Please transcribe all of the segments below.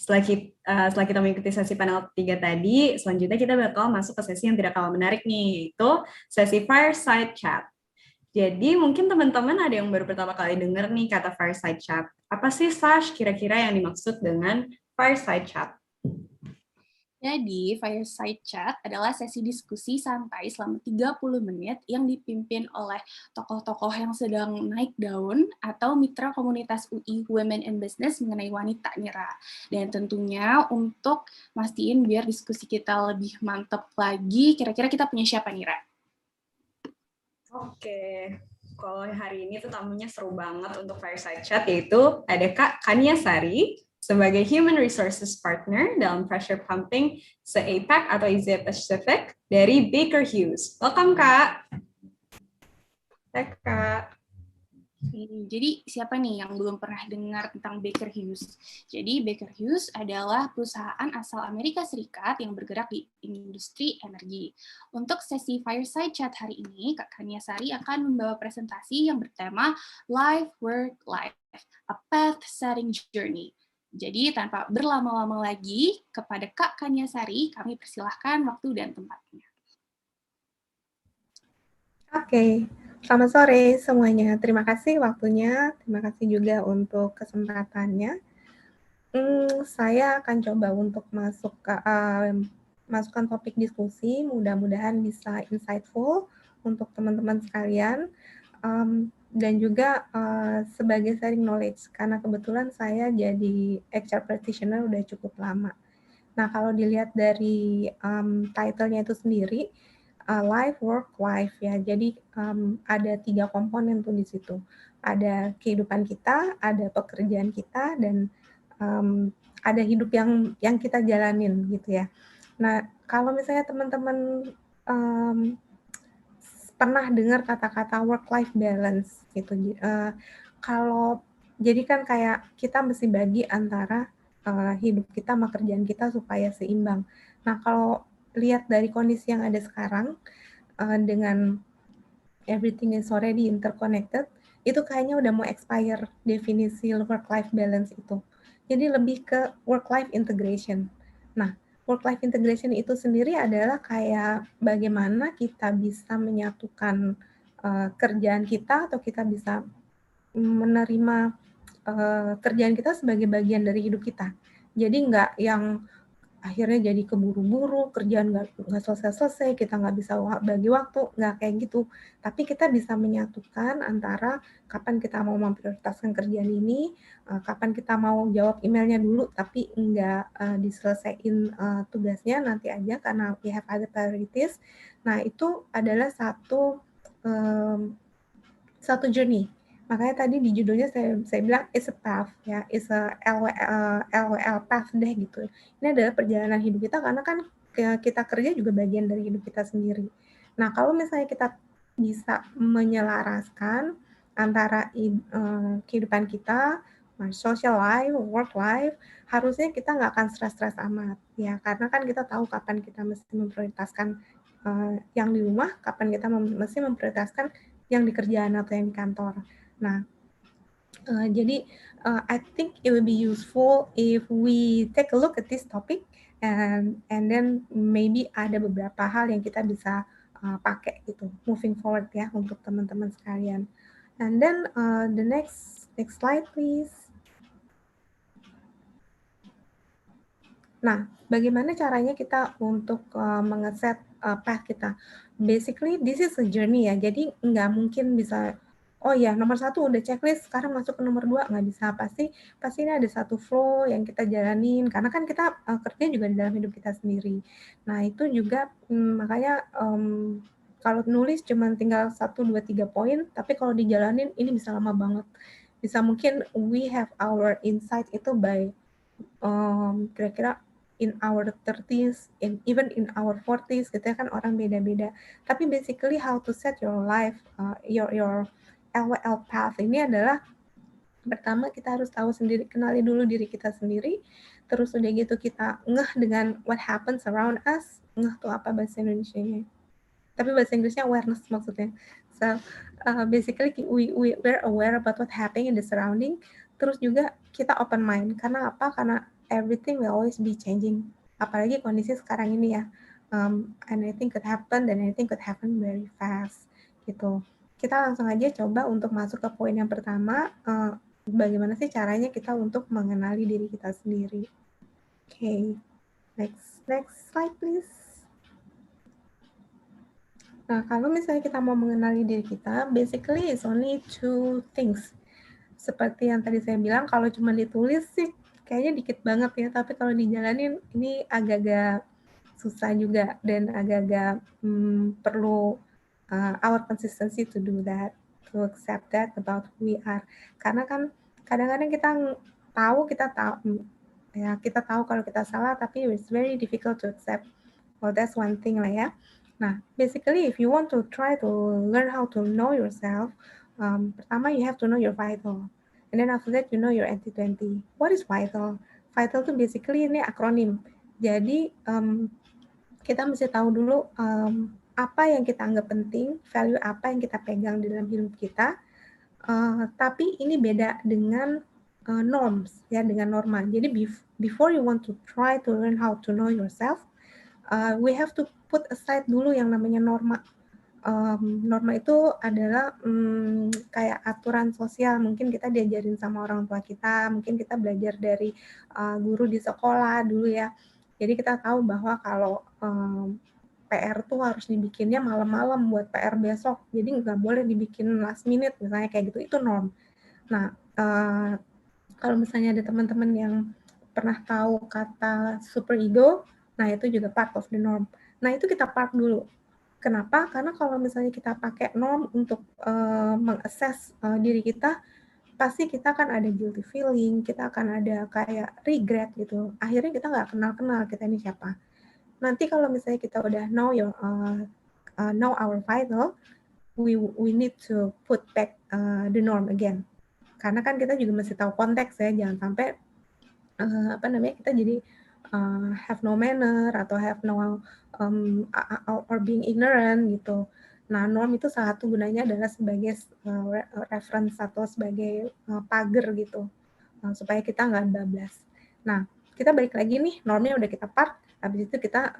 setelah kita mengikuti sesi panel 3 tadi, selanjutnya kita bakal masuk ke sesi yang tidak kalah menarik nih, yaitu sesi fireside chat. Jadi mungkin teman-teman ada yang baru pertama kali dengar nih kata fireside chat. Apa sih, Sash, kira-kira yang dimaksud dengan fireside chat? Jadi, fireside chat adalah sesi diskusi santai selama 30 menit yang dipimpin oleh tokoh-tokoh yang sedang naik daun atau mitra komunitas UI Women in Business mengenai wanita, Nira. Dan tentunya untuk mastiin biar diskusi kita lebih mantep lagi, kira-kira kita punya siapa, Nira? Oke, kalau hari ini tuh tamunya seru banget untuk fireside chat, yaitu ada Kak Kania Sari sebagai Human Resources Partner dalam Pressure Pumping se-APAC atau Asia Pacific dari Baker Hughes. Welcome, Kak. Hai, Kak. Jadi siapa nih yang belum pernah dengar tentang Baker Hughes? Jadi Baker Hughes adalah perusahaan asal Amerika Serikat yang bergerak di industri energi. Untuk sesi fireside chat hari ini, Kak Kania Sari akan membawa presentasi yang bertema Life, Work, Life, a Path-Setting Journey. Jadi tanpa berlama-lama lagi, kepada Kak Kania Sari, kami persilahkan waktu dan tempatnya. Oke. Selamat sore semuanya. Terima kasih waktunya, terima kasih juga untuk kesempatannya. Saya akan coba untuk masukkan topik diskusi, mudah-mudahan bisa insightful untuk teman-teman sekalian, dan juga sebagai sharing knowledge, karena kebetulan saya jadi HR practitioner udah cukup lama. Nah, kalau dilihat dari title-nya itu sendiri, life, work, life ya. Jadi ada 3 komponen tuh di situ. Ada kehidupan kita, ada pekerjaan kita, dan ada hidup yang kita jalanin gitu ya. Nah, kalau misalnya teman-teman pernah dengar kata-kata work-life balance gitu, kalau jadi kan kayak kita mesti bagi antara hidup kita sama kerjaan kita supaya seimbang. Nah, kalau lihat dari kondisi yang ada sekarang, dengan everything is already interconnected, itu kayaknya udah mau expire definisi work-life balance itu. Jadi lebih ke work-life integration. Nah, work-life integration itu sendiri adalah kayak bagaimana kita bisa menyatukan kerjaan kita, atau kita bisa menerima kerjaan kita sebagai bagian dari hidup kita. Jadi nggak yang akhirnya jadi keburu-buru, kerjaan nggak selesai-selesai, kita nggak bisa bagi waktu, nggak kayak gitu. Tapi kita bisa menyatukan antara kapan kita mau memprioritaskan kerjaan ini, kapan kita mau jawab emailnya dulu, tapi nggak diselesaiin tugasnya nanti aja karena we have other priorities. Nah, itu adalah satu journey. Makanya tadi di judulnya saya bilang it's a path ya, it's a LWL path deh gitu. Ini adalah perjalanan hidup kita, karena kan kita kerja juga bagian dari hidup kita sendiri. Nah, kalau misalnya kita bisa menyelaraskan antara kehidupan kita, social life, work life, harusnya kita nggak akan stres-stres amat ya, karena kan kita tahu kapan kita mesti memprioritaskan yang di rumah, kapan kita mesti memprioritaskan yang di kerjaan atau yang di kantor. Nah, jadi I think it will be useful if we take a look at this topic, and then maybe ada beberapa hal yang kita bisa pakai gitu moving forward ya untuk teman-teman sekalian. And then the next slide please. Nah, bagaimana caranya kita untuk mengeset path kita? Basically, this is a journey ya. Jadi nggak mungkin bisa, oh ya nomor 1 udah checklist, sekarang masuk ke nomor 2, nggak bisa. Pasti ini ada satu flow yang kita jalanin, karena kan kita kerja juga di dalam hidup kita sendiri. Nah, itu juga makanya kalau nulis cuma tinggal 1, 2, 3 poin, tapi kalau dijalanin ini bisa lama banget. Bisa mungkin we have our insight itu by kira-kira in our 30s, even in our 40s gitu ya, kan orang beda-beda. Tapi basically how to set your life, your LWL path ini adalah pertama kita harus tahu sendiri, kenali dulu diri kita sendiri, terus udah gitu kita ngeh dengan what happens around us. Ngeh tuh apa bahasa Indonesianya? Tapi bahasa Inggrisnya awareness maksudnya. So basically we're aware about what happening in the surrounding. Terus juga kita open mind. Karena apa? Karena everything will always be changing. Apalagi kondisi sekarang ini ya, anything could happen dan anything could happen very fast gitu. Kita langsung aja coba untuk masuk ke poin yang pertama, bagaimana sih caranya kita untuk mengenali diri kita sendiri. Okay, next slide please. Nah, kalau misalnya kita mau mengenali diri kita, basically it's only two things. Seperti yang tadi saya bilang, kalau cuma ditulis sih kayaknya dikit banget ya, tapi kalau dijalanin ini agak-agak susah juga dan agak-agak perlu our consistency to do that, to accept that about who we are. Karena kan kadang-kadang kita tahu ya kita tahu kalau kita salah, tapi it's very difficult to accept. Well, that's one thing lah ya. Nah, basically if you want to try to learn how to know yourself, pertama you have to know your vital. And then after that you know your anti-20. What is vital? Vital itu basically ini akronim. Jadi kita mesti tahu dulu apa yang kita anggap penting, value apa yang kita pegang di dalam hidup kita. Tapi ini beda dengan norms ya, dengan norma. Jadi before you want to try to learn how to know yourself, we have to put aside dulu yang namanya norma. Norma itu adalah kayak aturan sosial, mungkin kita diajarin sama orang tua kita, mungkin kita belajar dari guru di sekolah dulu ya. Jadi kita tahu bahwa kalau PR tuh harus dibikinnya malam-malam buat PR besok, jadi nggak boleh dibikin last minute misalnya kayak gitu, itu norm. Nah, kalau misalnya ada teman-teman yang pernah tahu kata super ego, nah itu juga part of the norm. Nah itu kita park dulu. Kenapa? Karena kalau misalnya kita pakai norm untuk mengakses diri kita, pasti kita akan ada guilty feeling, kita akan ada kayak regret gitu. Akhirnya kita nggak kenal-kenal kita ini siapa. Nanti kalau misalnya kita udah know our vital, we need to put back the norm again. Karena kan kita juga mesti tahu konteks ya, jangan sampai kita jadi have no manner atau have no or being ignorant gitu. Nah, norm itu salah satu gunanya adalah sebagai reference atau sebagai pagar gitu, supaya kita nggak bablas. Nah, kita balik lagi nih, normnya udah kita park, habis itu kita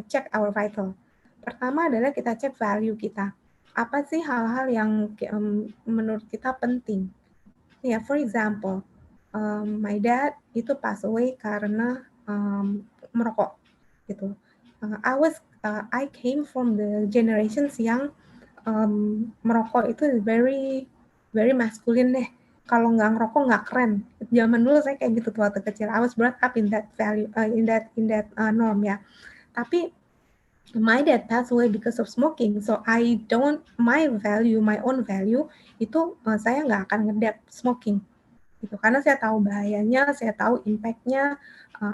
cek our vital. Pertama adalah kita cek value kita. Apa sih hal-hal yang menurut kita penting? Ya, for example, my dad itu pass away karena merokok gitu. I came from the generations yang merokok itu very masculine deh. Kalau nggak ngerokok nggak keren. Zaman dulu saya kayak gitu waktu kecil. I was brought up in that value, in that norm ya. Tapi my dad passed away because of smoking. So my own value itu saya nggak akan ngedep smoking. Gitu. Karena saya tahu bahayanya, saya tahu impact-nya,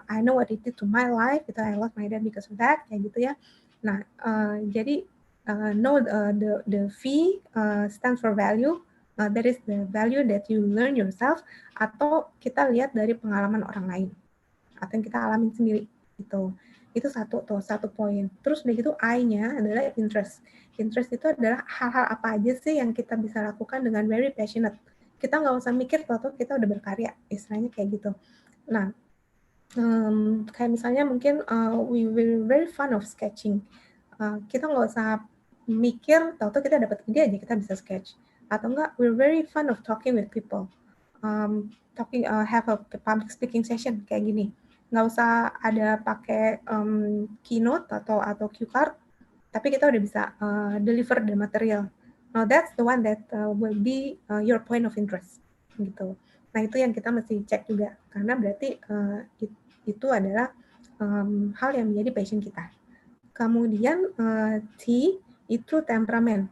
I know what it did to my life, gitu. I lost my dad because of that, kayak gitu ya. Nah, jadi know the V stands for value, that is the value that you learn yourself, atau kita lihat dari pengalaman orang lain, atau yang kita alamin sendiri, gitu. Itu satu poin. Terus udah gitu I-nya adalah interest. Interest itu adalah hal-hal apa aja sih yang kita bisa lakukan dengan very passionate. Kita nggak usah mikir kalau kita udah berkarya, istilahnya kayak gitu. Nah, kayak misalnya mungkin we were very fun of sketching. Kita nggak usah mikir, tahu-tahu kita dapat ide aja kita bisa sketch. Atau enggak, we're very fun of talking with people. Have a public speaking session kayak gini. Nggak usah ada pakai keynote atau cue card, tapi kita udah bisa deliver the material. Now that's the one that will be your point of interest, gitu. Nah itu yang kita mesti cek juga, karena berarti itu adalah hal yang menjadi passion kita. Kemudian T itu temperamen.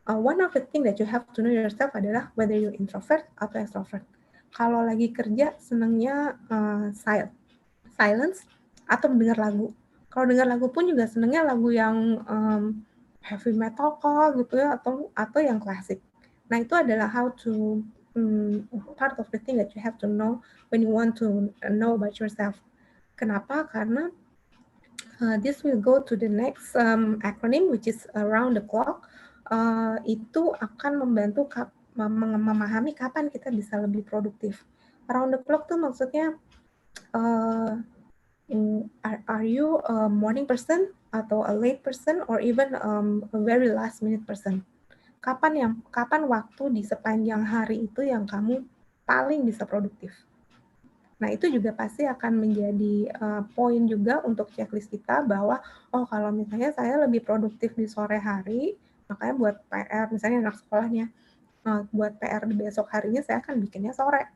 One of the thing that you have to know yourself adalah whether you introvert atau extrovert. Kalau lagi kerja senangnya silence atau mendengar lagu. Kalau dengar lagu pun juga senangnya lagu yang heavy metal gitu ya, atau yang klasik. Nah itu adalah how to part of the thing that you have to know when you want to know about yourself. Kenapa? Karena this will go to the next acronym which is around the clock. Itu akan membantu memahami kapan kita bisa lebih produktif. Around the clock tuh maksudnya Are you a morning person atau a late person or even a very last minute person? Kapan waktu di sepanjang hari itu yang kamu paling bisa produktif? Nah, itu juga pasti akan menjadi poin juga untuk checklist kita bahwa, oh kalau misalnya saya lebih produktif di sore hari, makanya buat PR, misalnya anak sekolahnya, buat PR di besok harinya saya akan bikinnya sore,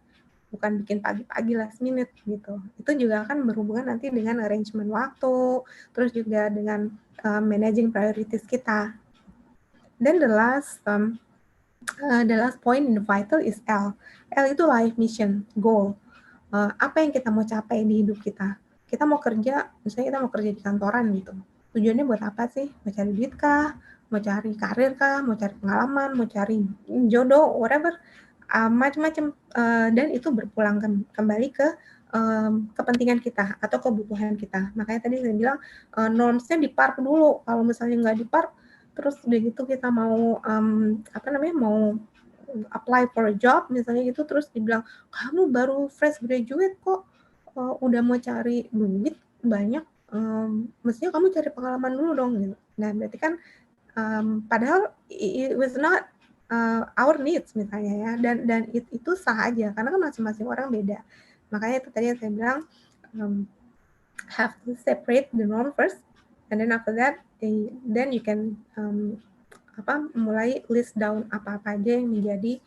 bukan bikin pagi-pagi last minute gitu. Itu juga akan berhubungan nanti dengan arrangement waktu, terus juga dengan managing priorities kita. Then the last point in the vital is L. L itu life mission, goal. Apa yang kita mau capai di hidup kita. Kita mau kerja, misalnya kita mau kerja di kantoran gitu. Tujuannya buat apa sih? Mau cari duit kah? Mau cari karir kah? Mau cari pengalaman? Mau cari jodoh? Whatever. Macam-macam. Dan itu berpulang kembali ke kepentingan kita atau kebutuhan kita. Makanya tadi saya bilang norms-nya di-park dulu. Kalau misalnya nggak di-park, terus udah gitu kita mau mau apply for a job misalnya gitu, terus dibilang kamu baru fresh graduate kok udah mau cari duit banyak, mestinya kamu cari pengalaman dulu dong gitu. Nah berarti kan padahal it was not our needs misalnya ya, dan itu sah aja karena kan masing-masing orang beda. Makanya itu tadi yang saya bilang have to separate the norm first, and then after that then you can mulai list down apa-apa aja yang menjadi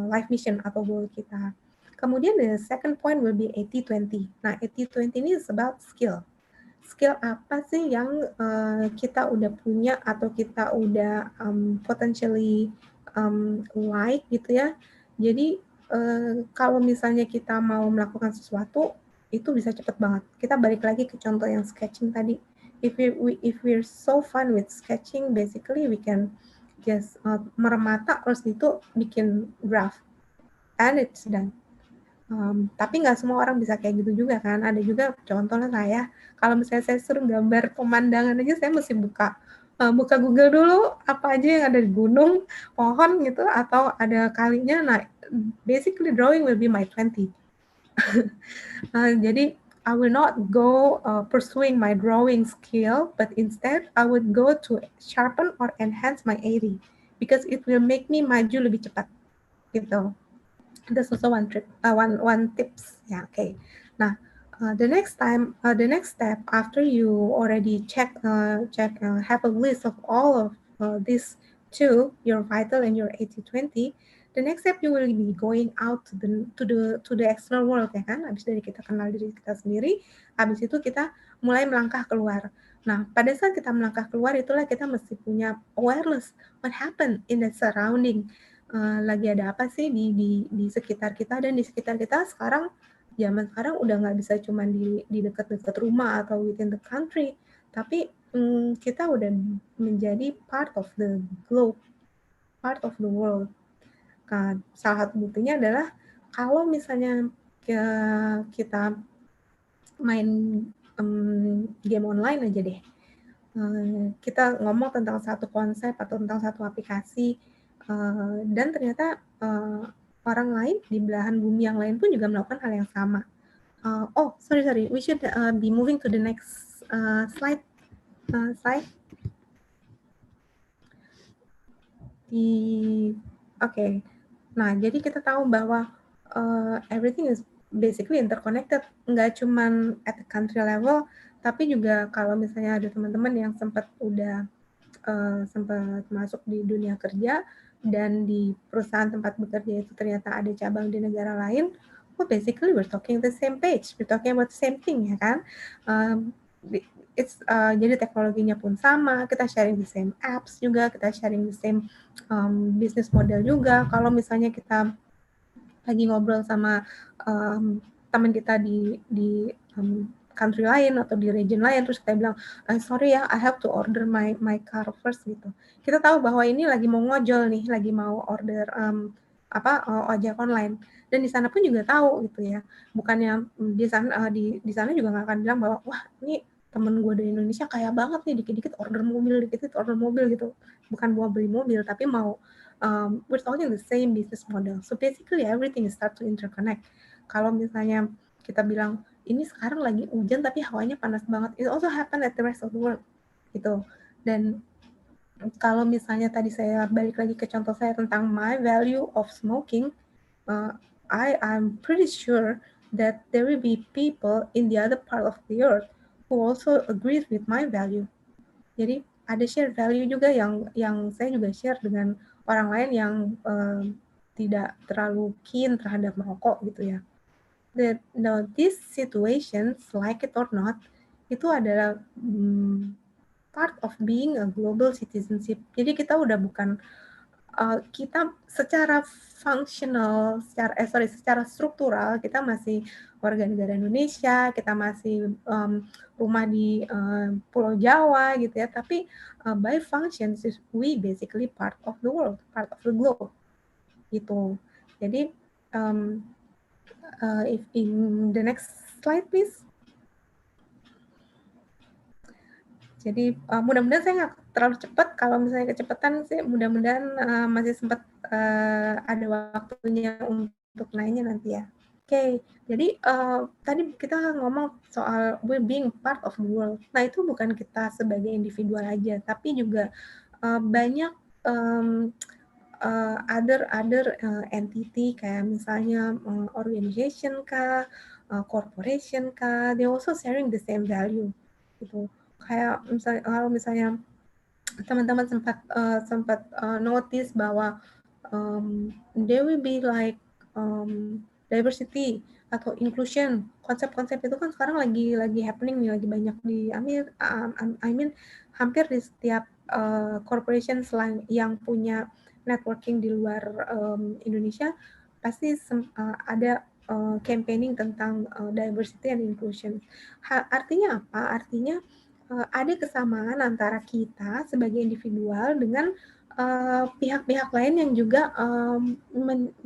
life mission atau goal kita. Kemudian the second point will be 80-20. Nah, 80-20 ini is about skill. Skill apa sih yang kita udah punya atau kita udah potentially like gitu ya. Jadi kalau misalnya kita mau melakukan sesuatu, itu bisa cepet banget. Kita balik lagi ke contoh yang sketching tadi. If we're so fun with sketching, basically we can just merem mata terus itu bikin draft and it's done. Tapi nggak semua orang bisa kayak gitu juga kan. Ada juga contohnya saya, kalau misalnya saya suruh gambar pemandangan aja saya mesti buka Google dulu apa aja yang ada di gunung, pohon gitu atau ada kalinya. Nah, basically drawing will be my 20. Jadi I will not go pursuing my drawing skill, but instead I would go to sharpen or enhance my 80 because it will make me maju lebih cepat gitu. That's also one tips. Yeah, okay. Nah, the next step after you already have a list of all of these two, your vital and your 80-20. The next step you will be going out to the external world ya kan. Habis dari kita kenal diri kita sendiri, habis itu kita mulai melangkah keluar. Nah, pada saat kita melangkah keluar itulah kita mesti punya awareness what happened in the surrounding. Lagi ada apa sih di sekitar kita, dan di sekitar kita zaman sekarang udah nggak bisa cuma di dekat-dekat rumah atau within the country, tapi kita udah menjadi part of the globe, part of the world. Nah, salah satu buktinya adalah kalau misalnya kita main game online aja deh, kita ngomong tentang satu konsep atau tentang satu aplikasi, dan ternyata orang lain di belahan bumi yang lain pun juga melakukan hal yang sama. Sorry, we should be moving to the next slide. Okay. Nah, jadi kita tahu bahwa everything is basically interconnected, nggak cuman at the country level, tapi juga kalau misalnya ada teman-teman yang sempat masuk di dunia kerja dan di perusahaan tempat bekerja itu ternyata ada cabang di negara lain, basically we're talking the same page, we're talking about the same thing ya kan. Jadi teknologinya pun sama, kita sharing the same apps juga, kita sharing the same business model juga. Kalau misalnya kita lagi ngobrol sama teman kita di country lain atau di region lain, terus kita bilang, sorry ya, I have to order my car first gitu. Kita tahu bahwa ini lagi mau ngojol nih, lagi mau order ojek online. Dan di sana pun juga tahu gitu ya. Bukannya di sana juga nggak akan bilang bahwa wah ini temen gue dari Indonesia kaya banget nih, dikit-dikit order mobil gitu. Bukan mau beli mobil, tapi mau we're talking the same business model. So basically everything start to interconnect. Kalau misalnya kita bilang ini sekarang lagi hujan tapi hawanya panas banget. It also happen at the rest of the world gitu. Dan kalau misalnya tadi saya balik lagi ke contoh saya tentang my value of smoking, I'm pretty sure that there will be people in the other part of the earth who also agrees with my value. Jadi ada share value juga yang saya juga share dengan orang lain yang tidak terlalu keen terhadap merokok gitu ya. Now these situations, like it or not, itu adalah part of being a global citizenship. Jadi kita udah bukan kita secara functional, secara struktural kita masih warga negara Indonesia, kita masih rumah di Pulau Jawa gitu ya. Tapi by functions we basically part of the world, part of the globe gitu. Jadi if in the next slide please. Jadi mudah-mudahan saya nggak terlalu cepat. Kalau misalnya kecepatan sih, mudah-mudahan masih sempat ada waktunya untuk nanya nanti ya. Oke, jadi tadi kita ngomong soal we being part of the world. Nah itu bukan kita sebagai individual aja, tapi juga banyak other entity kayak misalnya organization kah, corporation kah, they also sharing the same value gitu. Kayak misalnya kalau misalnya teman-teman sempat notice bahwa there will be like diversity atau inclusion, konsep-konsep itu kan sekarang lagi happening nih, lagi banyak di I mean hampir di setiap corporation selain yang punya networking di luar Indonesia pasti ada campaigning tentang diversity and inclusion. Artinya apa? Artinya ada kesamaan antara kita sebagai individual dengan pihak-pihak lain yang juga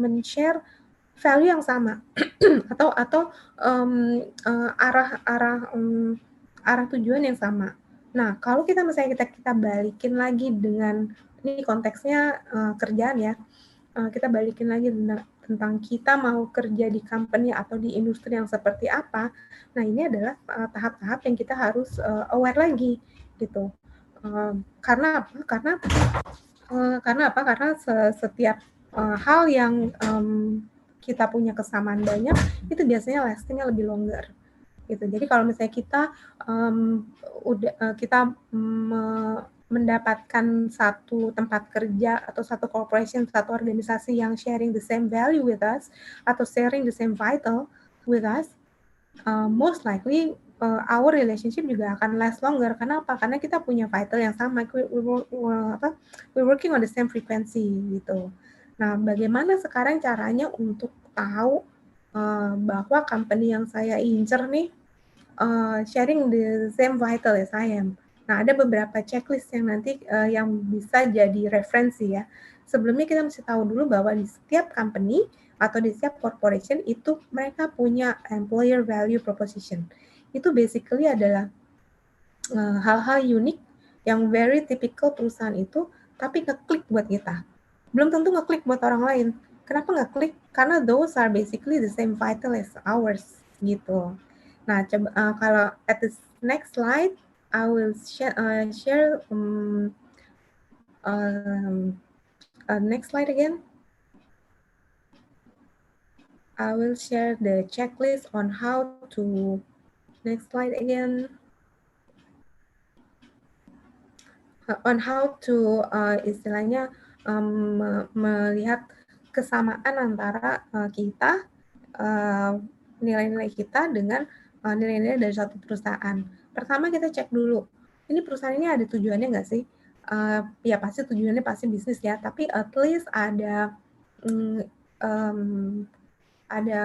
men-share value yang sama atau arah tujuan yang sama. Nah, kalau kita misalnya kita balikin lagi dengan ini konteksnya kerjaan ya, kita balikin lagi tentang kita mau kerja di company atau di industri yang seperti apa. Nah, ini adalah tahap-tahap yang kita harus aware lagi gitu. Karena apa? Karena setiap hal yang kita punya kesamaan banyak itu biasanya lastingnya lebih longer gitu. Jadi kalau misalnya kita mendapatkan satu tempat kerja atau satu corporation, satu organisasi yang sharing the same value with us atau sharing the same vital with us, most likely our relationship juga akan last longer. Karena apa? Karena kita punya vital yang sama, we're working on the same frequency gitu. Nah, bagaimana sekarang caranya untuk tahu bahwa company yang saya incer nih sharing the same vital as I am. Nah, ada beberapa checklist yang nanti yang bisa jadi referensi ya. Sebelumnya kita mesti tahu dulu bahwa di setiap company atau di setiap corporation itu mereka punya employer value proposition. Itu basically adalah hal-hal unik yang very typical perusahaan itu, tapi ngeklik buat kita. Belum tentu ngeklik buat orang lain. Kenapa ngeklik? Karena those are basically the same vital as ours gitu. Nah, coba kalau at the next slide, I will share next slide again. I will share the checklist on how to, next slide again, on how to istilahnya melihat kesamaan antara kita, nilai-nilai kita dengan nilai-nilai dari satu perusahaan. Pertama kita cek dulu, ini perusahaan ini ada tujuannya nggak sih? Ya pasti tujuannya pasti bisnis ya, tapi at least ada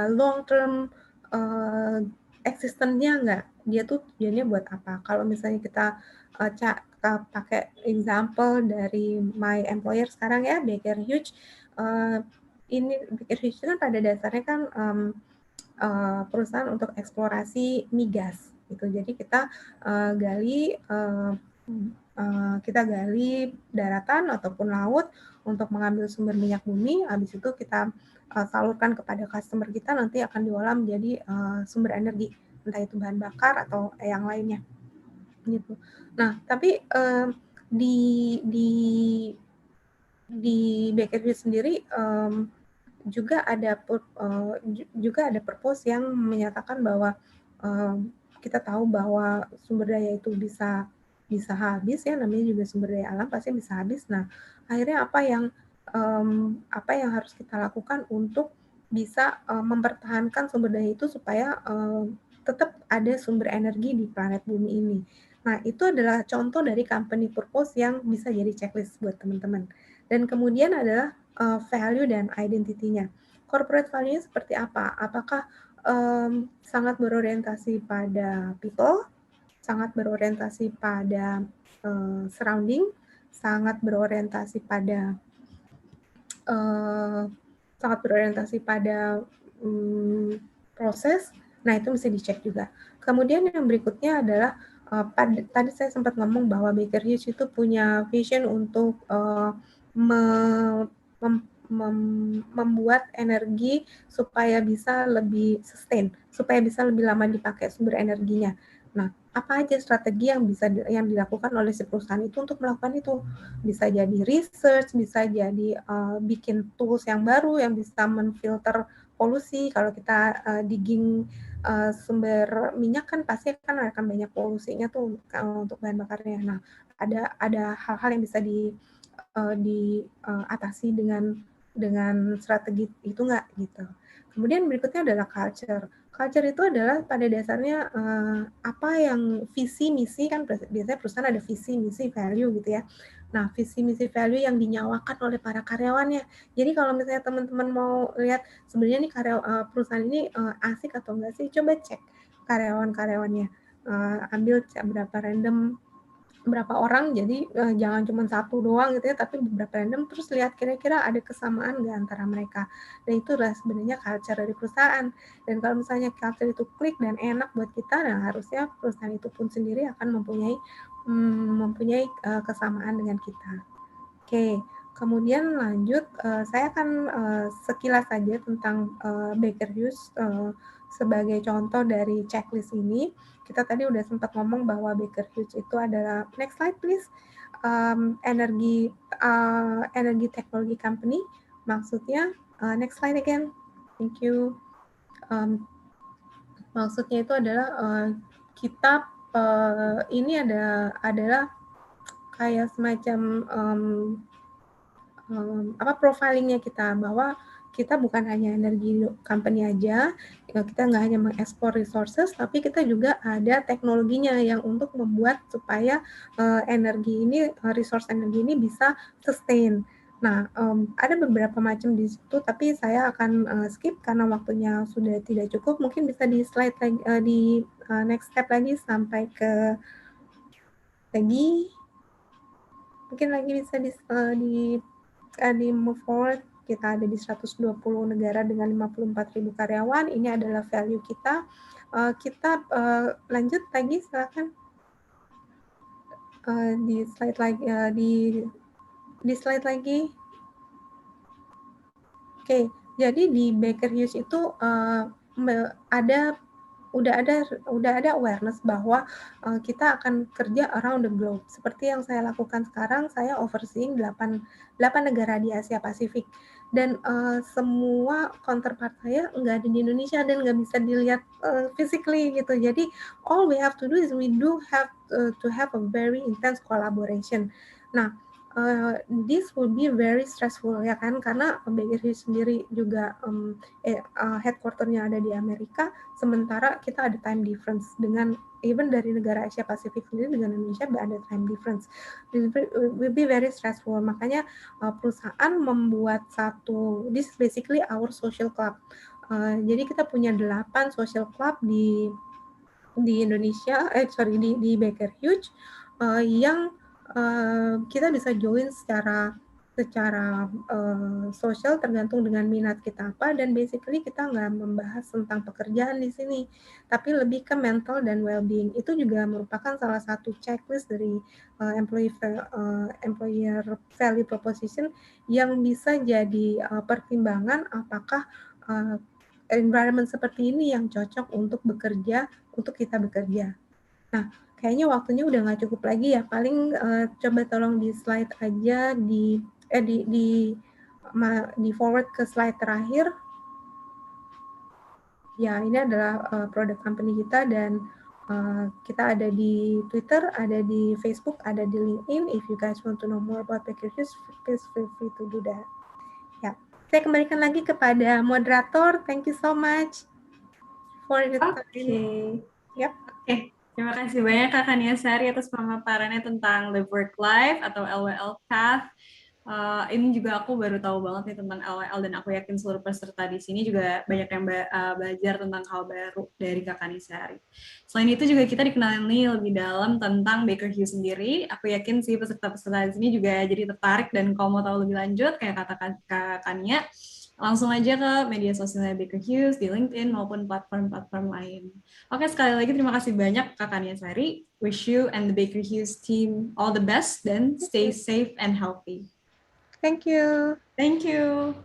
long term existence-nya nggak? Dia tuh tujuannya buat apa? Kalau misalnya kita pakai example dari my employer sekarang ya, Baker Hughes. Ini Baker Hughes kan pada dasarnya kan perusahaan untuk eksplorasi migas gitu. Jadi kita gali daratan ataupun laut untuk mengambil sumber minyak bumi. Habis itu kita salurkan kepada customer kita, nanti akan diolah menjadi sumber energi entah itu bahan bakar atau yang lainnya gitu. Nah, tapi di di di Baker Hughes sendiri juga ada purpose yang menyatakan bahwa kita tahu bahwa sumber daya itu bisa habis ya, namanya juga sumber daya alam pasti bisa habis. Nah, akhirnya apa yang harus kita lakukan untuk bisa mempertahankan sumber daya itu supaya tetap ada sumber energi di planet bumi ini. Nah, itu adalah contoh dari company purpose yang bisa jadi checklist buat teman-teman. Dan kemudian adalah value dan identity-nya. Corporate value seperti apa? Apakah sangat berorientasi pada people, sangat berorientasi pada surrounding, sangat berorientasi pada proses. Nah, itu mesti dicek juga. Kemudian yang berikutnya adalah tadi saya sempat ngomong bahwa Baker Hughes itu punya vision untuk membuat energi supaya bisa lebih sustain, supaya bisa lebih lama dipakai sumber energinya. Nah, apa aja strategi yang dilakukan oleh si perusahaan itu untuk melakukan itu? Bisa jadi research, bisa jadi bikin tools yang baru yang bisa menfilter polusi. Kalau kita digging sumber minyak kan pasti akan banyak polusinya tuh untuk bahan bakarnya. Nah, ada hal-hal yang bisa diatasi dengan strategi itu nggak gitu. Kemudian berikutnya adalah culture. Culture itu adalah pada dasarnya apa yang visi misi kan biasanya perusahaan ada visi misi value gitu ya. Nah, visi misi value yang dinyawakan oleh para karyawannya. Jadi kalau misalnya teman-teman mau lihat sebenarnya nih perusahaan ini asik atau enggak sih, coba cek karyawan-karyawannya. Ambil berapa orang, jadi jangan cuma satu doang gitu ya, tapi beberapa random, terus lihat kira-kira ada kesamaan nggak antara mereka. Dan itu adalah sebenarnya culture dari perusahaan. Dan kalau misalnya culture itu klik dan enak buat kita, nah harusnya perusahaan itu pun sendiri akan mempunyai kesamaan dengan kita. Oke, kemudian lanjut, saya akan sekilas saja tentang Baker Hughes sebagai contoh dari checklist ini. Kita tadi udah sempat ngomong bahwa Baker Hughes itu adalah, next slide please, energi teknologi company. Maksudnya, next slide again, thank you. Maksudnya itu adalah kita ini adalah kayak semacam profilingnya kita, bahwa kita bukan hanya energi company aja, kita nggak hanya mengekspor resources, tapi kita juga ada teknologinya yang untuk membuat supaya resource energi ini bisa sustain. Nah, ada beberapa macam di situ, tapi saya akan skip karena waktunya sudah tidak cukup. Mungkin bisa di slide lagi, di next step lagi sampai ke mungkin lagi bisa di move forward. Kita ada di 120 negara dengan 54.000 karyawan. Ini adalah value kita. Kita lanjut lagi, silakan. Di slide lagi, di slide lagi. Oke, jadi di Baker Hughes itu udah ada awareness bahwa kita akan kerja around the globe. Seperti yang saya lakukan sekarang, saya overseeing 8 negara di Asia Pasifik. Dan semua counterpart saya nggak ada di Indonesia dan nggak bisa dilihat physically gitu. Jadi all we have to do is we do have to have a very intense collaboration. Nah, this will be very stressful ya kan, karena Baker Hughes sendiri juga headquarter-nya ada di Amerika, sementara kita ada time difference dengan even dari negara Asia Pasifik sendiri dengan Indonesia ada time difference. It will be very stressful. Makanya perusahaan membuat this is basically our social club. Jadi kita punya 8 social club di Indonesia, di Baker Hughes yang kita bisa join secara sosial tergantung dengan minat kita apa, dan basically kita nggak membahas tentang pekerjaan di sini, tapi lebih ke mental dan well-being. Itu juga merupakan salah satu checklist dari employer value proposition yang bisa jadi pertimbangan apakah environment seperti ini yang cocok untuk kita bekerja. Nah, kayaknya waktunya udah nggak cukup lagi ya. Paling coba tolong di slide aja di forward ke slide terakhir. Ya, ini adalah produk company kita dan kita ada di Twitter, ada di Facebook, ada di LinkedIn. If you guys want to know more about Baker Hughes, please feel free to do that. Ya, saya kembalikan lagi kepada moderator. Thank you so much for the time. Yep. Oke. Terima kasih banyak Kak Kania Sari atas pemaparannya tentang Live Work Life atau LWL Path. Ini juga aku baru tahu banget nih tentang LWL dan aku yakin seluruh peserta di sini juga banyak yang belajar tentang hal baru dari Kak Kania Sari. Selain itu juga kita dikenalin nih lebih dalam tentang Baker Hughes sendiri. Aku yakin sih peserta-peserta di sini juga jadi tertarik dan kalau mau tahu lebih lanjut kayak kata Kak Kania, langsung aja ke media sosialnya Baker Hughes di LinkedIn maupun platform-platform lain. Oke, sekali lagi terima kasih banyak Kak Kania Sari. Wish you and the Baker Hughes team all the best dan stay safe and healthy. Thank you. Thank you.